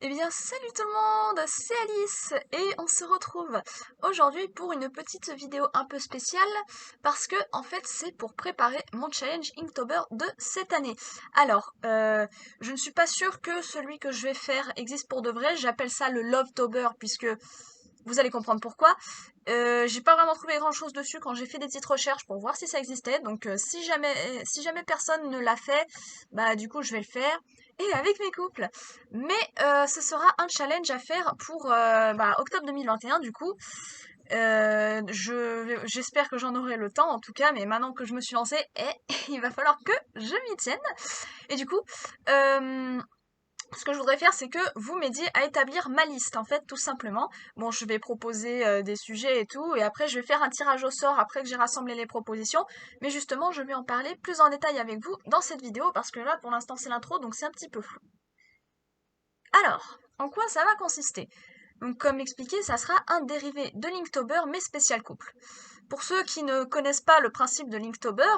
Eh bien, salut tout le monde, c'est Alice et on se retrouve aujourd'hui pour une petite vidéo un peu spéciale parce que en fait c'est pour préparer mon challenge Inktober de cette année. Alors, je ne suis pas sûre que celui que je vais faire existe pour de vrai, j'appelle ça le Lovetober puisque vous allez comprendre pourquoi. J'ai pas vraiment trouvé grand chose dessus quand j'ai fait des petites recherches pour voir si ça existait, donc si jamais personne ne l'a fait, bah du coup je vais le faire, et avec mes couples. Mais ce sera un challenge à faire pour octobre 2021 du coup. J'espère que j'en aurai le temps en tout cas, mais maintenant que je me suis lancée, il va falloir que je m'y tienne. Et du coup, euh, ce que je voudrais faire, c'est que vous m'aidiez à établir ma liste, en fait, tout simplement. Bon, je vais proposer des sujets et tout, et après, je vais faire un tirage au sort après que j'ai rassemblé les propositions. Mais justement, je vais en parler plus en détail avec vous dans cette vidéo, parce que là, pour l'instant, c'est l'intro, donc c'est un petit peu flou. Alors, en quoi ça va consister? Donc, comme expliqué, ça sera un dérivé de Linktober, mais spécial couple. Pour ceux qui ne connaissent pas le principe de Linktober,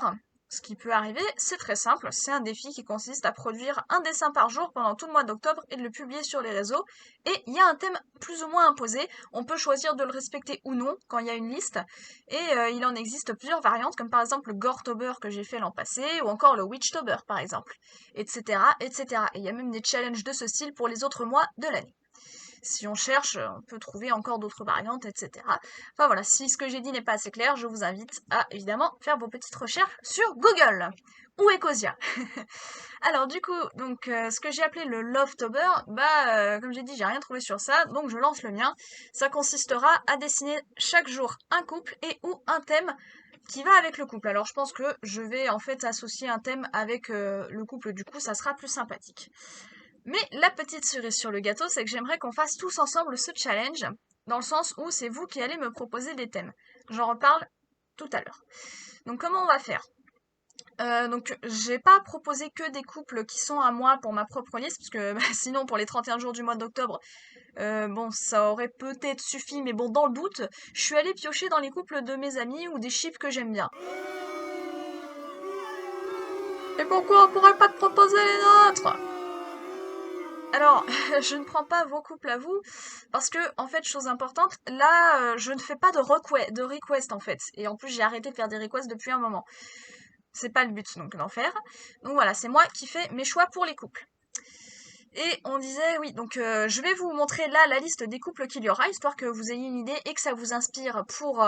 ce qui peut arriver, c'est très simple, c'est un défi qui consiste à produire un dessin par jour pendant tout le mois d'octobre et de le publier sur les réseaux. Et il y a un thème plus ou moins imposé, on peut choisir de le respecter ou non quand il y a une liste. Et il en existe plusieurs variantes, comme par exemple le Goretober que j'ai fait l'an passé, ou encore le Witchtober par exemple, etc. etc. Et il y a même des challenges de ce style pour les autres mois de l'année. Si on cherche, on peut trouver encore d'autres variantes, etc. Enfin voilà, si ce que j'ai dit n'est pas assez clair, je vous invite à évidemment faire vos petites recherches sur Google ou Ecosia. Alors du coup, donc ce que j'ai appelé le Lovetober, comme j'ai dit, j'ai rien trouvé sur ça, donc je lance le mien. Ça consistera à dessiner chaque jour un couple et ou un thème qui va avec le couple. Alors je pense que je vais en fait associer un thème avec le couple, du coup ça sera plus sympathique. Mais la petite cerise sur le gâteau, c'est que j'aimerais qu'on fasse tous ensemble ce challenge, dans le sens où c'est vous qui allez me proposer des thèmes. J'en reparle tout à l'heure. Donc comment on va faire? Donc j'ai pas proposé que des couples qui sont à moi pour ma propre liste, parce que sinon pour les 31 jours du mois d'octobre, bon ça aurait peut-être suffi, mais bon dans le doute, je suis allée piocher dans les couples de mes amis ou des chiffres que j'aime bien. Et pourquoi on pourrait pas te proposer les nôtres? Alors, je ne prends pas vos couples à vous, parce que, en fait, chose importante, là, je ne fais pas de request, en fait. Et en plus, j'ai arrêté de faire des requests depuis un moment. C'est pas le but, donc, d'en faire. Donc voilà, c'est moi qui fais mes choix pour les couples. Et on disait, oui, donc je vais vous montrer là la liste des couples qu'il y aura, histoire que vous ayez une idée et que ça vous inspire pour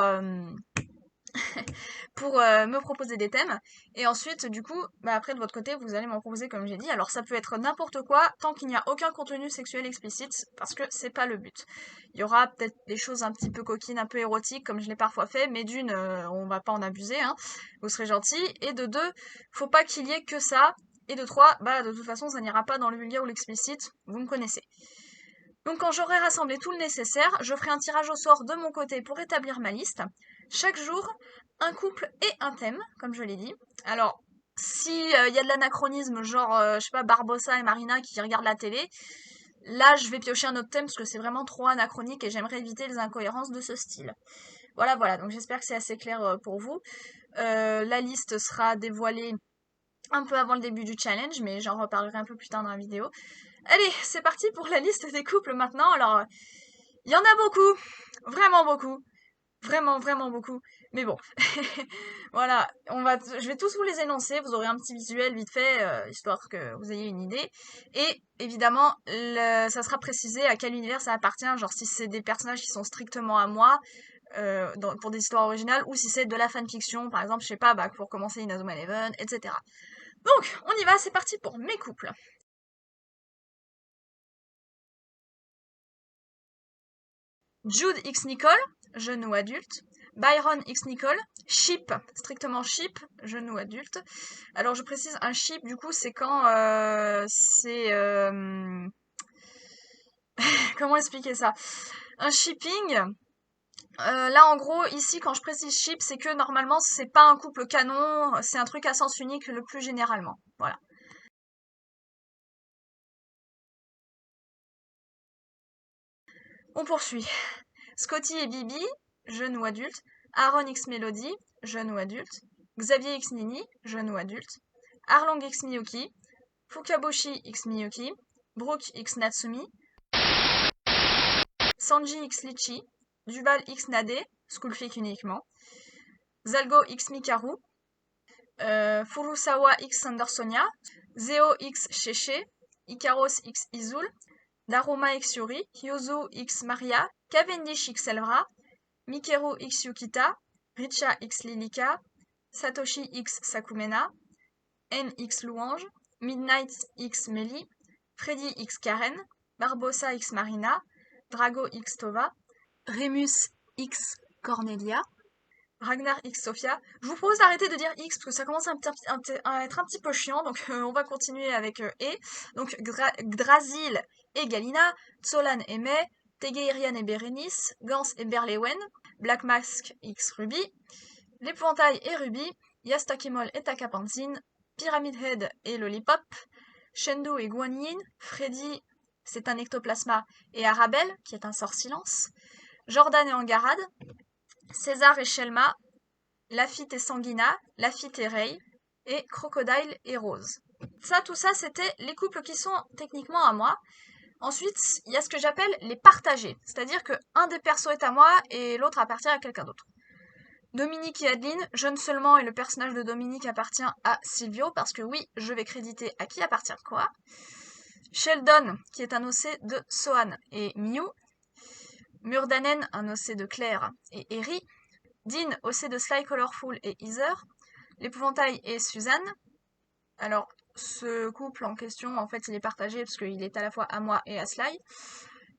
me proposer des thèmes. Et ensuite, du coup, après de votre côté, vous allez m'en proposer comme j'ai dit. Alors ça peut être n'importe quoi, tant qu'il n'y a aucun contenu sexuel explicite, parce que c'est pas le but. Il y aura peut-être des choses un petit peu coquines, un peu érotiques, comme je l'ai parfois fait, mais d'une, on va pas en abuser, hein, vous serez gentil. Et de deux, faut pas qu'il y ait que ça. Et de trois, de toute façon, ça n'ira pas dans le vulgaire ou l'explicite, vous me connaissez. Donc quand j'aurai rassemblé tout le nécessaire, je ferai un tirage au sort de mon côté pour établir ma liste. Chaque jour, un couple et un thème, comme je l'ai dit. Alors, si y a de l'anachronisme, genre, je sais pas, Barbossa et Marina qui regardent la télé, là je vais piocher un autre thème parce que c'est vraiment trop anachronique et j'aimerais éviter les incohérences de ce style. Voilà, voilà, donc j'espère que c'est assez clair pour vous. La liste sera dévoilée un peu avant le début du challenge, mais j'en reparlerai un peu plus tard dans la vidéo. Allez, c'est parti pour la liste des couples maintenant. Alors, il y en a beaucoup, vraiment beaucoup, vraiment, vraiment beaucoup. Mais bon, voilà, je vais tous vous les énoncer. Vous aurez un petit visuel vite fait, histoire que vous ayez une idée. Et évidemment, ça sera précisé à quel univers ça appartient. Genre si c'est des personnages qui sont strictement à moi. Pour des histoires originales, ou si c'est de la fanfiction, par exemple, je sais pas, pour commencer Inazuma Eleven, etc. Donc, on y va, c'est parti pour mes couples. Jude X Nicole, jeune ou adulte. Byron X Nicole, ship, strictement ship, jeune ou adulte. Alors je précise, un ship, du coup, c'est quand c'est... comment expliquer ça? Un shipping, là en gros, ici, quand je précise ship, c'est que normalement, c'est pas un couple canon, c'est un truc à sens unique le plus généralement. Voilà. On poursuit. Scotty et Bibi, jeune ou adulte. Aaron X Melody, jeune ou adulte. Xavier X Nini, jeune ou adulte. Arlong X Miyuki. Fukaboshi X Miyuki. Brooke X Natsumi. Sanji x Litchi, Duval x Nade, Schoolfic uniquement, Zalgo x Mikaru, Furusawa x Sandersonia, Zeo x Cheche, Ikaros x Izul, Daruma x Yuri, Hyozu x Maria, Cavendish x Elvra, Mikeru x Yukita, Richa x Lilika, Satoshi x Sakumena, N x Louange, Midnight x Meli, Freddy x Karen, Barbossa x Marina, Drago x Tova, Remus x Cornelia, Ragnar x Sofia. Je vous propose d'arrêter de dire X parce que ça commence à être un petit peu chiant, donc on va continuer avec E. Donc Gdrasil et Galina, Tsolan et Mei, Tegeirian et Bérénice, Gans et Berlewen, Black Mask x Ruby, l'épouvantail et Ruby, Yastakimol et Takapansin, Pyramid Head et Lollipop, Shendu et Guanyin, Freddy, c'est un ectoplasma, et Arabelle, qui est un sort silence, Jordan et Angarade, César et Shelma, Lafitte et Sanguina, Lafitte et Ray, et Crocodile et Rose. Tout ça, c'était les couples qui sont techniquement à moi. Ensuite, il y a ce que j'appelle les partagés, c'est-à-dire que un des persos est à moi et l'autre appartient à quelqu'un d'autre. Dominique et Adeline, jeune seulement, et le personnage de Dominique appartient à Silvio, parce que oui, je vais créditer à qui appartient quoi. Sheldon, qui est un OC de Sohan et Miu. Murdanen, un OC de Claire et Eri. Dean, OC de Sly Colorful et Heather. L'épouvantail et Suzanne. Alors, ce couple en question, en fait, il est partagé parce qu'il est à la fois à moi et à Sly.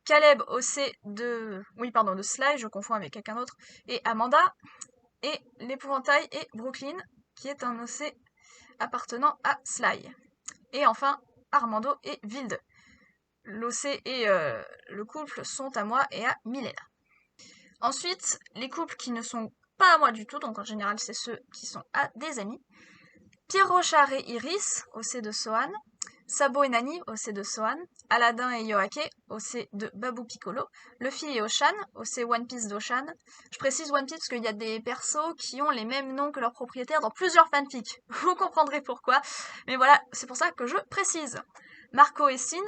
Caleb, OC de... Oui, pardon, de Sly, je confonds avec quelqu'un d'autre. Et Amanda. Et l'épouvantail et Brooklyn, qui est un OC appartenant à Sly. Et enfin, Armando et Vilde. L'OC et le couple sont à moi et à Milena. Ensuite, les couples qui ne sont pas à moi du tout, donc en général c'est ceux qui sont à des amis. Pierre Rochard et Iris, OC de Sohan. Sabo et Nani, OC de Sohan. Aladdin et Yoake, OC de Babu Piccolo. Luffy et Oshan, OC One Piece d'Oshan. Je précise One Piece parce qu'il y a des persos qui ont les mêmes noms que leurs propriétaires dans plusieurs fanfics. Vous comprendrez pourquoi. Mais voilà, c'est pour ça que je précise. Marco et Sin,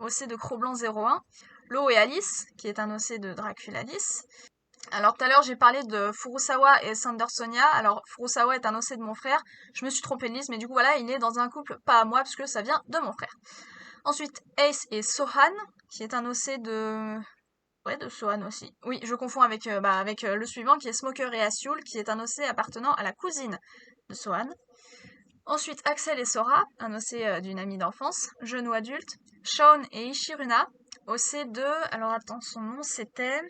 OC de Cro-Blanc 01. Lo et Alice, qui est un OC de Draculalis. Alors tout à l'heure j'ai parlé de Furusawa et Sandersonia. Alors Furusawa est un OC de mon frère. Je me suis trompée de liste, mais du coup voilà, il est dans un couple pas à moi parce que ça vient de mon frère. Ensuite Ace et Sohan, qui est un OC de... Ouais, de Sohan aussi. Oui, je confonds avec, le suivant qui est Smoker et Asiul, qui est un OC appartenant à la cousine de Sohan. Ensuite Axel et Sora, un OC d'une amie d'enfance, genou adulte. Shaun et Ishiruna, OC de... Alors attends, son nom c'était...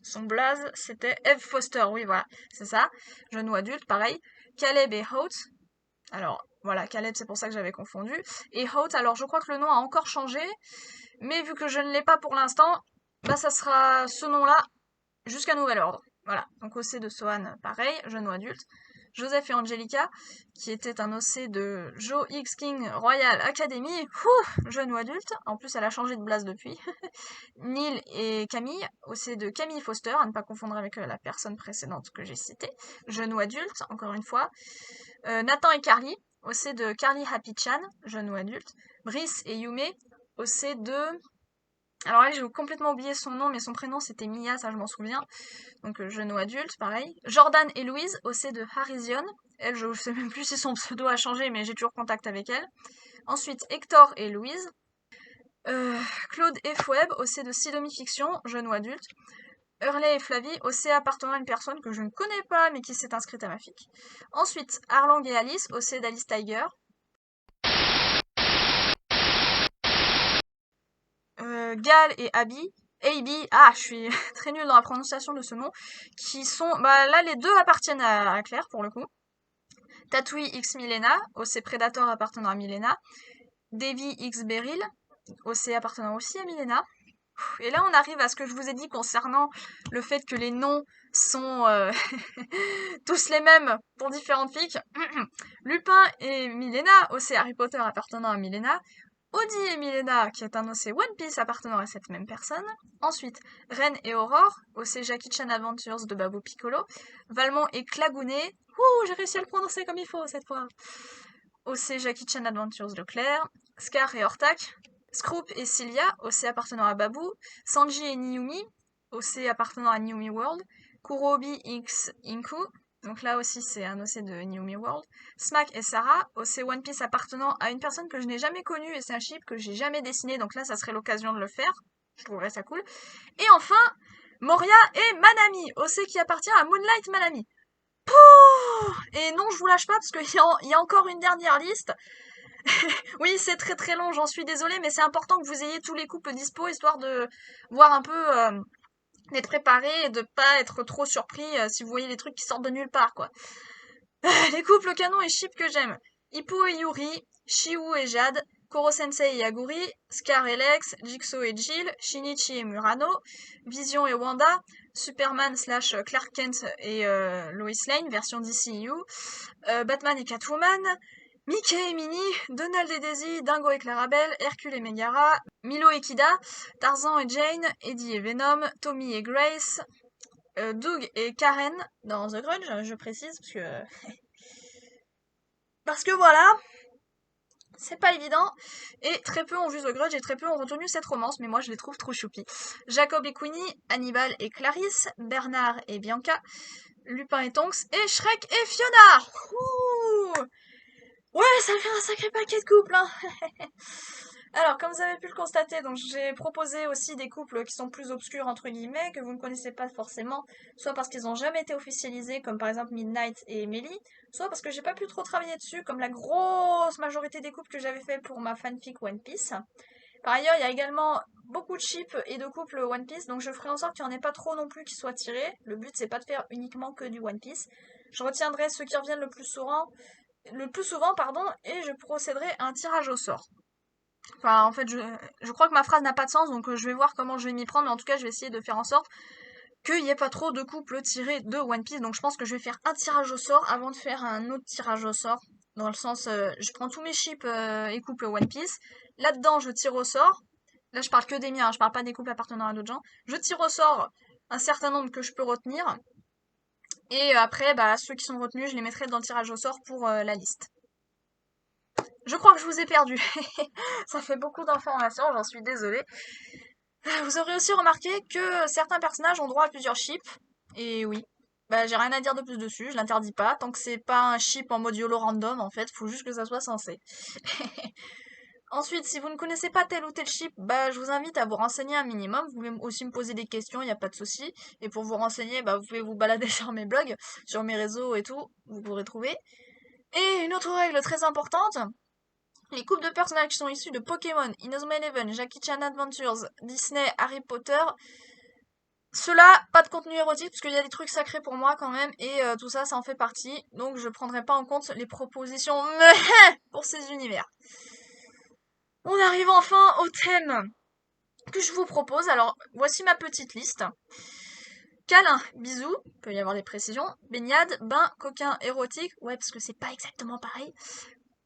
Son blaze, c'était Eve Foster, oui, voilà, c'est ça. Genou adulte, pareil. Caleb et Hout. Alors, voilà, Caleb, c'est pour ça que j'avais confondu. Et Hout, alors je crois que le nom a encore changé, mais vu que je ne l'ai pas pour l'instant, bah ça sera ce nom-là jusqu'à nouvel ordre. Voilà, donc OC de Sohan, pareil, genou adulte. Joseph et Angelica, qui était un OC de Joe X King Royal Academy, genou adulte, en plus elle a changé de blase depuis. Neil et Camille, OC de Camille Foster, à ne pas confondre avec la personne précédente que j'ai citée, genou adulte, encore une fois. Nathan et Carly, OC de Carly Happy Chan, genou adulte. Brice et Yume, OC de... Alors là, j'ai complètement oublié son nom, mais son prénom c'était Mia, ça je m'en souviens. Donc genou adulte, pareil. Jordan et Louise, OC de Harizion. Elle, je sais même plus si son pseudo a changé, mais j'ai toujours contact avec elle. Ensuite, Hector et Louise. Claude et Foueb, OC de Sidomi Fiction, genou adulte. Hurley et Flavie, OC appartenant à une personne que je ne connais pas, mais qui s'est inscrite à ma fic. Ensuite, Arlang et Alice, OC d'Alice Tiger. Gal et Abby, je suis très nulle dans la prononciation de ce nom, qui sont, là les deux appartiennent à Claire pour le coup. Tatooine X Milena, OC Predator appartenant à Milena. Davy X Beryl, OC appartenant aussi à Milena. Et là on arrive à ce que je vous ai dit concernant le fait que les noms sont tous les mêmes pour différentes fics. Lupin et Milena, OC Harry Potter appartenant à Milena. Audie et Milena, qui est un OC One Piece appartenant à cette même personne. Ensuite, Ren et Aurore, OC Jackie Chan Adventures de Babu Piccolo. Valmont et Clagounet. J'ai réussi à le prononcer comme il faut cette fois. OC Jackie Chan Adventures de Claire. Scar et Hortak. Scroop et Cilia, OC appartenant à Babu. Sanji et Niyumi, OC appartenant à New Me World. Kurobi X Inku, donc là aussi c'est un OC de New Me World. Smack et Sarah, OC One Piece appartenant à une personne que je n'ai jamais connue et c'est un ship que j'ai jamais dessiné, donc là ça serait l'occasion de le faire. Je trouverais ça cool. Et enfin, Moria et Manami, OC qui appartient à Moonlight Manami. Pouh, et non, je vous lâche pas parce qu'il y a encore une dernière liste. Oui, c'est très très long, j'en suis désolée, mais c'est important que vous ayez tous les couples dispo, histoire de voir un peu, d'être préparé et de pas être trop surpris si vous voyez des trucs qui sortent de nulle part, quoi. Les couples canon et ship que j'aime. Hippo et Yuri, Shiwu et Jade, Koro-sensei et Aguri, Scar et Lex, Jigsaw et Jill, Shinichi et Murano, Vision et Wanda, Superman slash Clark Kent et Lois Lane, version DCU, Batman et Catwoman, Mickey et Minnie, Donald et Daisy, Dingo et Clarabelle, Hercule et Megara, Milo et Kida, Tarzan et Jane, Eddie et Venom, Tommy et Grace, Doug et Karen dans The Grudge, je précise, parce que voilà, c'est pas évident, et très peu ont vu The Grudge et très peu ont retenu cette romance, mais moi je les trouve trop choupi. Jacob et Queenie, Hannibal et Clarisse, Bernard et Bianca, Lupin et Tonks, et Shrek et Fiona. Ouh, ouais, ça fait un sacré paquet de couples, hein. Alors, comme vous avez pu le constater, donc j'ai proposé aussi des couples qui sont plus obscurs, entre guillemets, que vous ne connaissez pas forcément, soit parce qu'ils n'ont jamais été officialisés, comme par exemple Midnight et Emily, soit parce que j'ai pas pu trop travailler dessus, comme la grosse majorité des couples que j'avais fait pour ma fanfic One Piece. Par ailleurs, il y a également beaucoup de ships et de couples One Piece, donc je ferai en sorte qu'il n'y en ait pas trop non plus qui soient tirés. Le but, c'est pas de faire uniquement que du One Piece. Je retiendrai ceux qui reviennent le plus souvent, pardon, et je procéderai à un tirage au sort. Enfin, en fait, je crois que ma phrase n'a pas de sens, donc je vais voir comment je vais m'y prendre, mais en tout cas, je vais essayer de faire en sorte qu'il n'y ait pas trop de couples tirés de One Piece. Donc je pense que je vais faire un tirage au sort avant de faire un autre tirage au sort. Dans le sens, je prends tous mes ships et couples One Piece. Là-dedans, je tire au sort. Là, je parle que des miens, je parle pas des couples appartenant à d'autres gens. Je tire au sort un certain nombre que je peux retenir. Et après, bah, ceux qui sont retenus, je les mettrai dans le tirage au sort pour la liste. Je crois que je vous ai perdu. Ça fait beaucoup d'informations, j'en suis désolée. Vous aurez aussi remarqué que certains personnages ont droit à plusieurs ships. Et oui, bah j'ai rien à dire de plus dessus, je l'interdis pas. Tant que c'est pas un ship en mode YOLO random, en fait, faut juste que ça soit censé. Ensuite, si vous ne connaissez pas tel ou tel ship, bah je vous invite à vous renseigner un minimum. Vous pouvez aussi me poser des questions, il n'y a pas de souci. Et pour vous renseigner, bah vous pouvez vous balader sur mes blogs, sur mes réseaux et tout, vous pourrez trouver. Et une autre règle très importante, les couples de personnages qui sont issus de Pokémon, Inazuma Eleven, Jackie Chan Adventures, Disney, Harry Potter, ceux-là, pas de contenu érotique, parce qu'il y a des trucs sacrés pour moi quand même, et tout ça, ça en fait partie, donc je prendrai pas en compte les propositions pour ces univers. On arrive enfin au thème que je vous propose, alors voici ma petite liste. Câlin, bisous, peut y avoir des précisions, baignade, bain, coquin, érotique, ouais parce que c'est pas exactement pareil,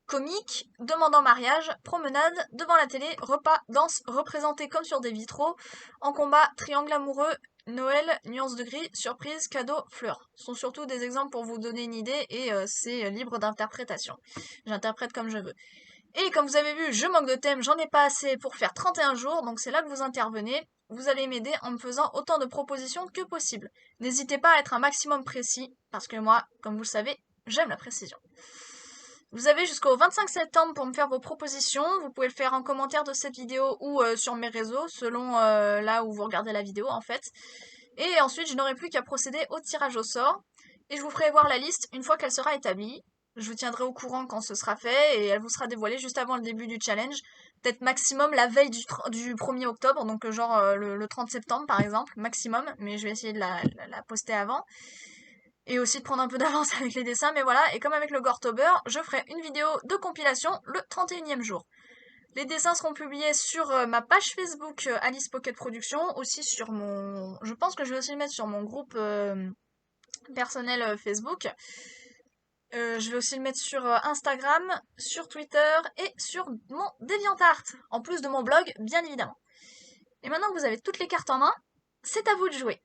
comique, demande en mariage, promenade, devant la télé, repas, danse, représenté comme sur des vitraux, en combat, triangle amoureux, Noël, nuance de gris, surprise, cadeau, fleurs. Ce sont surtout des exemples pour vous donner une idée et c'est libre d'interprétation. J'interprète comme je veux. Et comme vous avez vu, je manque de thème, j'en ai pas assez pour faire 31 jours, donc c'est là que vous intervenez. Vous allez m'aider en me faisant autant de propositions que possible. N'hésitez pas à être un maximum précis, parce que moi, comme vous le savez, j'aime la précision. Vous avez jusqu'au 25 septembre pour me faire vos propositions. Vous pouvez le faire en commentaire de cette vidéo ou sur mes réseaux, selon là où vous regardez la vidéo en fait. Et ensuite, je n'aurai plus qu'à procéder au tirage au sort. Et je vous ferai voir la liste une fois qu'elle sera établie. Je vous tiendrai au courant quand ce sera fait et elle vous sera dévoilée juste avant le début du challenge. Peut-être maximum la veille du 1er octobre, donc genre le 30 septembre par exemple, maximum. Mais je vais essayer de la poster avant. Et aussi de prendre un peu d'avance avec les dessins, mais voilà, et comme avec le Gortober, je ferai une vidéo de compilation le 31e jour. Les dessins seront publiés sur ma page Facebook Alice Pocket Productions, aussi sur mon... Je pense que je vais aussi le mettre sur mon groupe personnel Facebook. Je vais aussi le mettre sur Instagram, sur Twitter et sur mon DeviantArt, en plus de mon blog, bien évidemment. Et maintenant que vous avez toutes les cartes en main, c'est à vous de jouer.